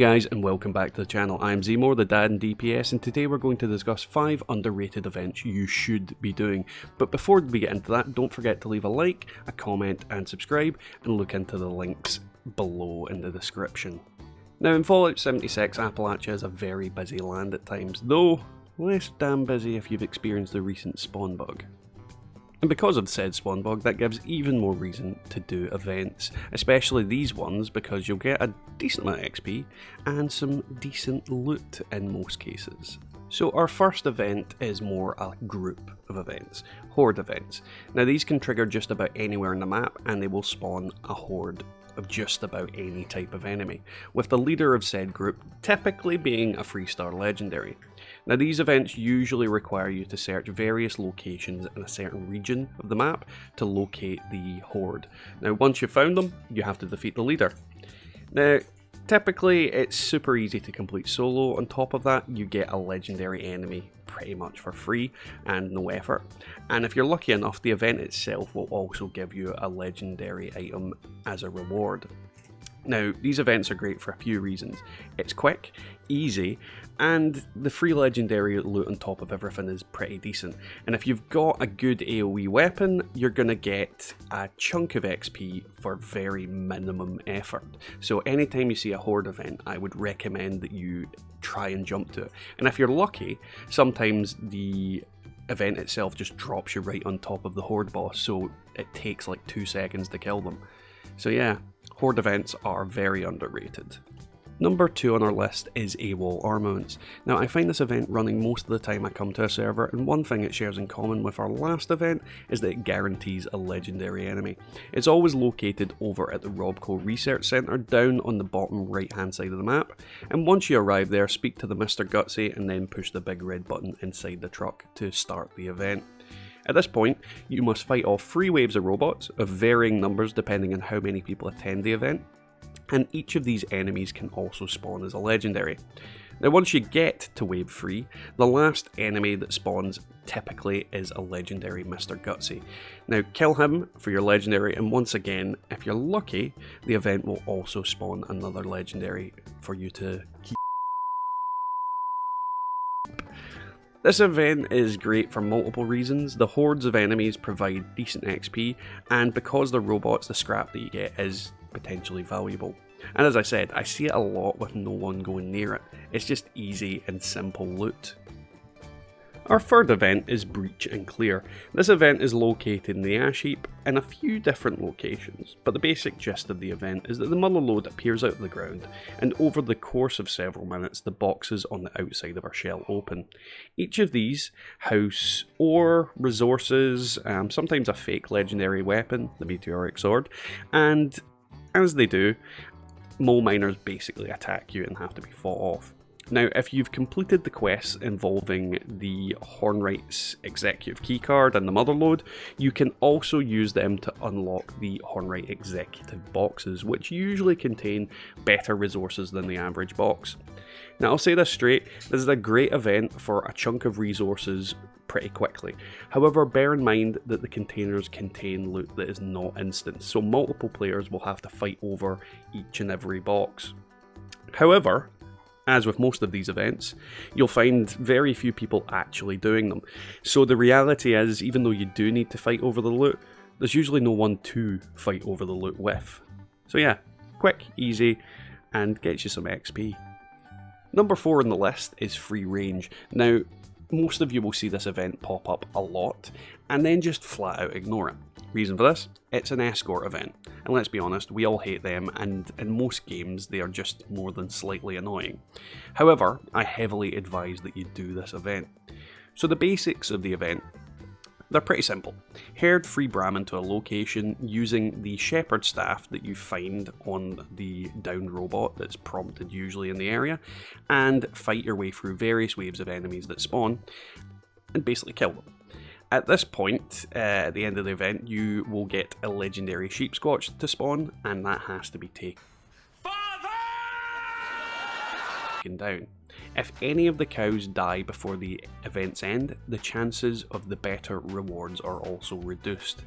Guys, and welcome back to the channel. I'm Zemo, the dad in DPS, and today we're going to discuss 5 underrated events you should be doing. But before we get into that, don't forget to leave a like, a comment and subscribe, and look into the links below in the description. Now in Fallout 76, Appalachia is a very busy land at times, though less damn busy if you've experienced the recent spawn bug. And because of said spawn bug, that gives even more reason to do events, especially these ones because you'll get a decent amount of XP and some decent loot in most cases. So our first event is more a group of events, Horde Events. Now these can trigger just about anywhere on the map and they will spawn a horde of just about any type of enemy, with the leader of said group typically being a 3-star legendary. Now these events usually require you to search various locations in a certain region of the map to locate the horde. Now once you've found them, you have to defeat the leader. Now typically it's super easy to complete solo. On top of that, you get a legendary enemy pretty much for free and no effort. And if you're lucky enough, the event itself will also give you a legendary item as a reward. Now, these events are great for a few reasons. It's quick, easy, and the free legendary loot on top of everything is pretty decent. And if you've got a good AoE weapon, you're going to get a chunk of XP for very minimum effort. So anytime you see a Horde event, I would recommend that you try and jump to it. And if you're lucky, sometimes the event itself just drops you right on top of the Horde boss, so it takes like 2 seconds to kill them. So yeah, Horde events are very underrated. Number 2 on our list is Awol Armaments. Now I find this event running most of the time I come to a server, and one thing it shares in common with our last event is that it guarantees a legendary enemy. It's always located over at the Robco Research Centre down on the bottom right hand side of the map, and once you arrive there, speak to the Mr. Gutsy and then push the big red button inside the truck to start the event. At this point, you must fight off 3 waves of robots, of varying numbers depending on how many people attend the event, and each of these enemies can also spawn as a legendary. Now once you get to wave 3, the last enemy that spawns typically is a legendary Mr. Gutsy. Now kill him for your legendary, and once again, if you're lucky, the event will also spawn another legendary for you to keep. This event is great for multiple reasons. The hordes of enemies provide decent XP, and because they're robots, the scrap that you get is potentially valuable. And as I said, I see it a lot with no one going near it. It's just easy and simple loot. Our third event is Breach and Clear. This event is located in the Ash Heap in a few different locations, but the basic gist of the event is that the mother lode appears out of the ground, and over the course of several minutes the boxes on the outside of our shell open. Each of these house ore, resources, sometimes a fake legendary weapon, the meteoric sword, and as they do, mole miners basically attack you and have to be fought off. Now, if you've completed the quests involving the Hornwright's executive keycard and the motherlode, you can also use them to unlock the Hornwright executive boxes, which usually contain better resources than the average box. Now, I'll say this straight, this is a great event for a chunk of resources pretty quickly. However, bear in mind that the containers contain loot that is not instant, so multiple players will have to fight over each and every box. However, as with most of these events, you'll find very few people actually doing them. So the reality is, even though you do need to fight over the loot, there's usually no one to fight over the loot with. So yeah, quick, easy, and gets you some XP. Number 4 on the list is Free Range. Now, most of you will see this event pop up a lot, and then just flat out ignore it. Reason for this? It's an escort event, and let's be honest, we all hate them, and in most games they are just more than slightly annoying. However, I heavily advise that you do this event. So the basics of the event, they're pretty simple. Herd free Brahmin to a location using the shepherd staff that you find on the downed robot that's prompted usually in the area, and fight your way through various waves of enemies that spawn, and basically kill them. At this point, at the end of the event, you will get a legendary sheep squatch to spawn, and that has to be taken down. If any of the cows die before the event's end, the chances of the better rewards are also reduced.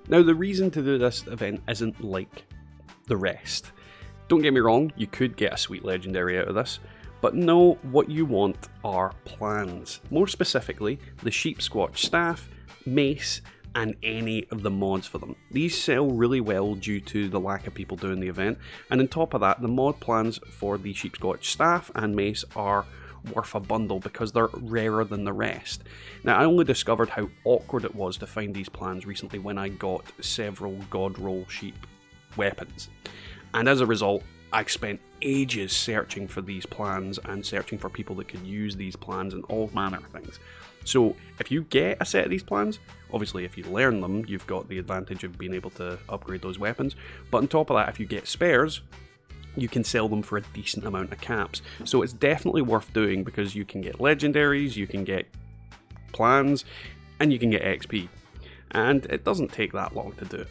Now, the reason to do this event isn't like the rest. Don't get me wrong, you could get a sweet legendary out of this, but no, what you want are plans. More specifically, the Sheep Squatch staff, mace, and any of the mods for them. These sell really well due to the lack of people doing the event, and on top of that, the mod plans for the Sheep Squatch staff and mace are worth a bundle because they're rarer than the rest. Now, I only discovered how awkward it was to find these plans recently when I got several God Roll sheep weapons, and as a result, I spent ages searching for these plans and searching for people that could use these plans and all manner of things. So if you get a set of these plans, obviously if you learn them, you've got the advantage of being able to upgrade those weapons, but on top of that, if you get spares, you can sell them for a decent amount of caps. So it's definitely worth doing because you can get legendaries, you can get plans, and you can get XP. And it doesn't take that long to do it.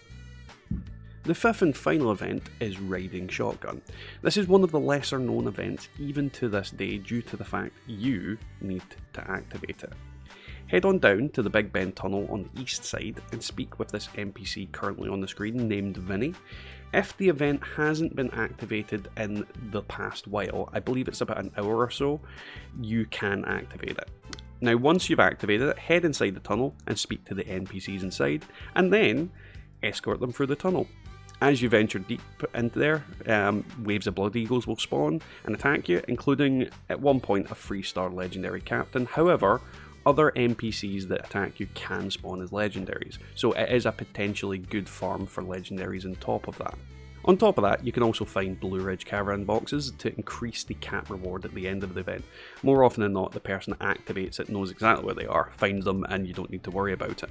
The fifth and final event is Riding Shotgun. This is one of the lesser known events even to this day due to the fact you need to activate it. Head on down to the Big Ben tunnel on the east side and speak with this NPC currently on the screen named Vinny. If the event hasn't been activated in the past while, I believe it's about an hour or so, you can activate it. Now once you've activated it, head inside the tunnel and speak to the NPCs inside, and then escort them through the tunnel. As you venture deep into there, waves of Blood Eagles will spawn and attack you, including at one point a 3-star legendary captain. However, other NPCs that attack you can spawn as legendaries, so it is a potentially good farm for legendaries on top of that. On top of that, you can also find Blue Ridge Caravan boxes to increase the cap reward at the end of the event. More often than not, the person that activates it knows exactly where they are, finds them, and you don't need to worry about it.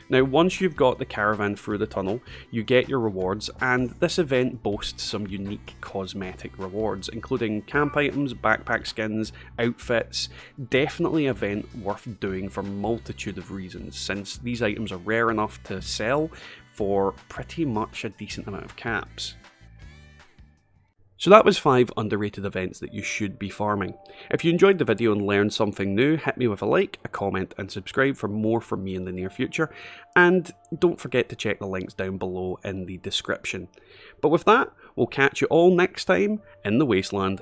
Now, once you've got the caravan through the tunnel, you get your rewards, and this event boasts some unique cosmetic rewards, including camp items, backpack skins, outfits. Definitely an event worth doing for a multitude of reasons, since these items are rare enough to sell for pretty much a decent amount of caps. So that was 5 underrated events that you should be farming. If you enjoyed the video and learned something new, hit me with a like, a comment and subscribe for more from me in the near future, and don't forget to check the links down below in the description. But with that, we'll catch you all next time in the Wasteland.